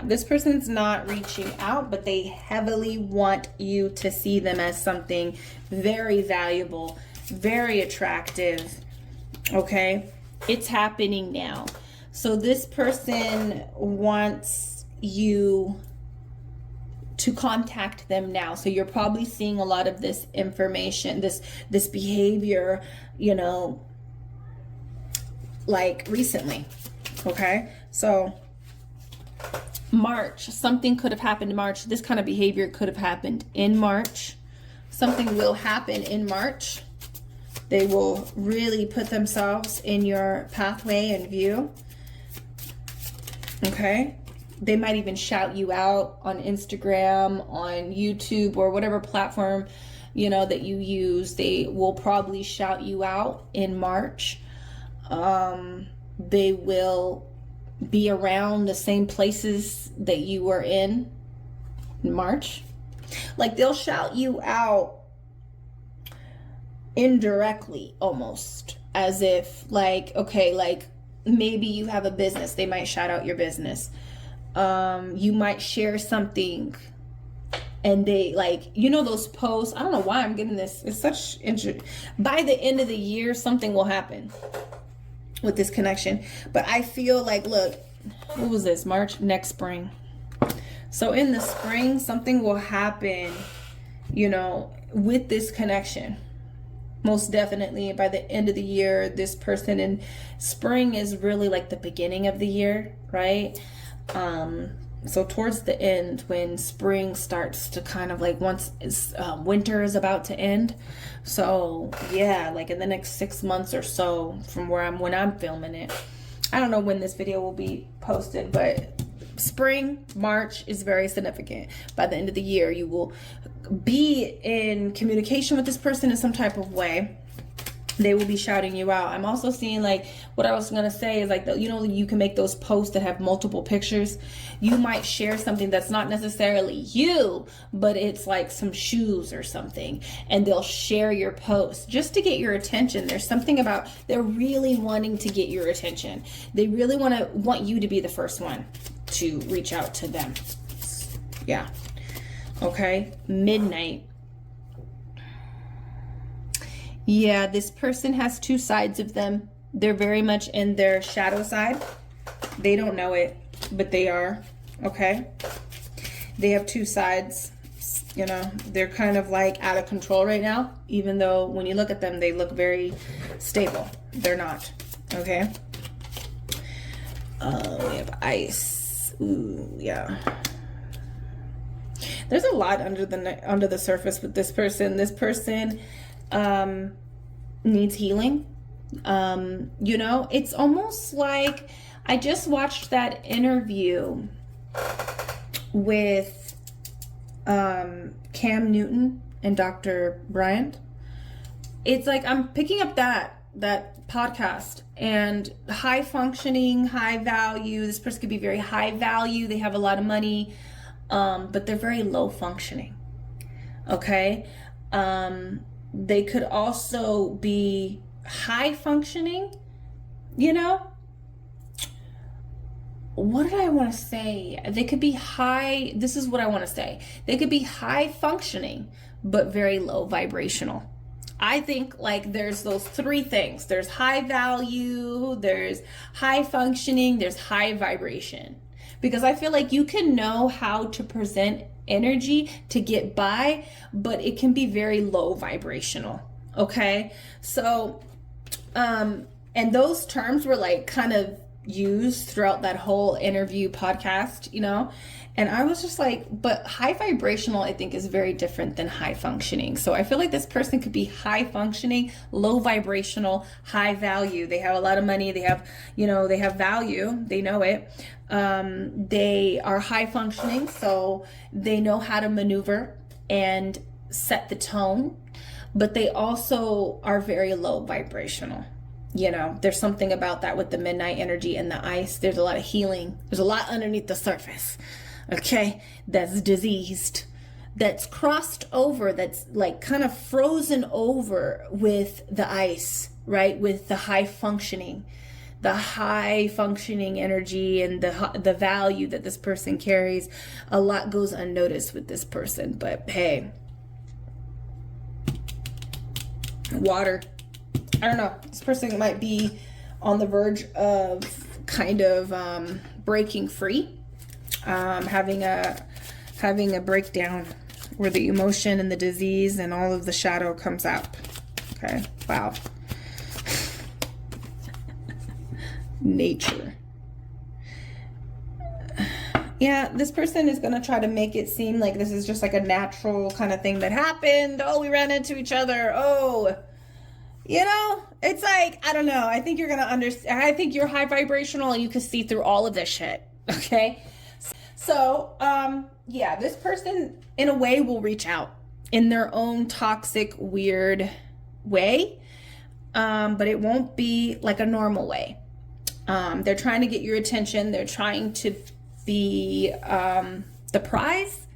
Yeah, this person's not reaching out, but they heavily want you to see them as something very valuable, very attractive. Okay, it's happening now. So this person wants you to contact them now. So you're probably seeing a lot of this information, this behavior, you know, like recently. Okay, so March, something could have happened in March. This kind of behavior could have happened in March. Something will happen in March. They will really put themselves in your pathway and view. Okay, they might even shout you out on Instagram, on YouTube, or whatever platform, you know, that you use. They will probably shout you out in March. They will be around the same places that you were in March. Like, they'll shout you out indirectly, almost as if, like, okay, like maybe you have a business, they might shout out your business. You might share something and they, like, you know, those posts, I don't know why I'm getting this, it's such interest. By the end of the year, something will happen with this connection. But I feel like, look, what was this, March, next spring. So in the spring, something will happen, you know, with this connection. Most definitely by the end of the year, this person, in spring is really like the beginning of the year, right? So towards the end, when spring starts to kind of like, once winter is about to end. So yeah, like in the next 6 months or so from when I'm filming it. I don't know when this video will be posted, but spring, March is very significant. By the end of the year, you will be in communication with this person in some type of way. They will be shouting you out. I'm also seeing, like, what I was gonna say is like, you know, you can make those posts that have multiple pictures. You might share something that's not necessarily you, but it's like some shoes or something, and they'll share your post just to get your attention. There's something about, they're really wanting to get your attention. They really want you to be the first one to reach out to them. Yeah. Okay, midnight. Yeah, this person has two sides of them. They're very much in their shadow side. They don't know it, but they are. Okay, they have two sides. You know, they're kind of like out of control right now, even though when you look at them, they look very stable. They're not. Okay. We have ice. Ooh, yeah. There's a lot under the surface with this person. This person needs healing. You know, it's almost like, I just watched that interview with Cam Newton and Dr. Bryant. It's like I'm picking up that podcast, and high functioning, high value. This person could be very high value. They have a lot of money, but they're very low functioning. Okay. They could also be high functioning, you know? What did I want to say? They could be high, this is what I want to say. They could be high functioning, but very low vibrational. I think, like, there's those three things. There's high value, there's high functioning, there's high vibration. Because I feel like you can know how to present energy to get by, but it can be very low vibrational. Okay, so and those terms were like kind of used throughout that whole interview podcast, you know, and I was just like, but high vibrational, I think, is very different than high functioning. So I feel like this person could be high functioning, low vibrational, high value. They have a lot of money, they have, you know, they have value, they know it. They are high functioning, so they know how to maneuver and set the tone, but they also are very low vibrational. You know, there's something about that with the midnight energy and the ice. There's a lot of healing. There's a lot underneath the surface. Okay, that's diseased, that's crossed over, that's like kind of frozen over with the ice, right? With the high functioning. the high functioning energy and the value that this person carries, a lot goes unnoticed with this person. But hey, water. I don't know. This person might be on the verge of kind of breaking free, having a breakdown where the emotion and the disease and all of the shadow comes out. Okay, wow. Nature. Yeah, this person is going to try to make it seem like this is just like a natural kind of thing that happened. Oh, we ran into each other. Oh, you know, it's like, I don't know. I think you're going to understand. I think you're high vibrational and you can see through all of this shit. Okay. So, yeah, this person in a way will reach out in their own toxic, weird way. But it won't be like a normal way. They're trying to get your attention. They're trying to be, the prize.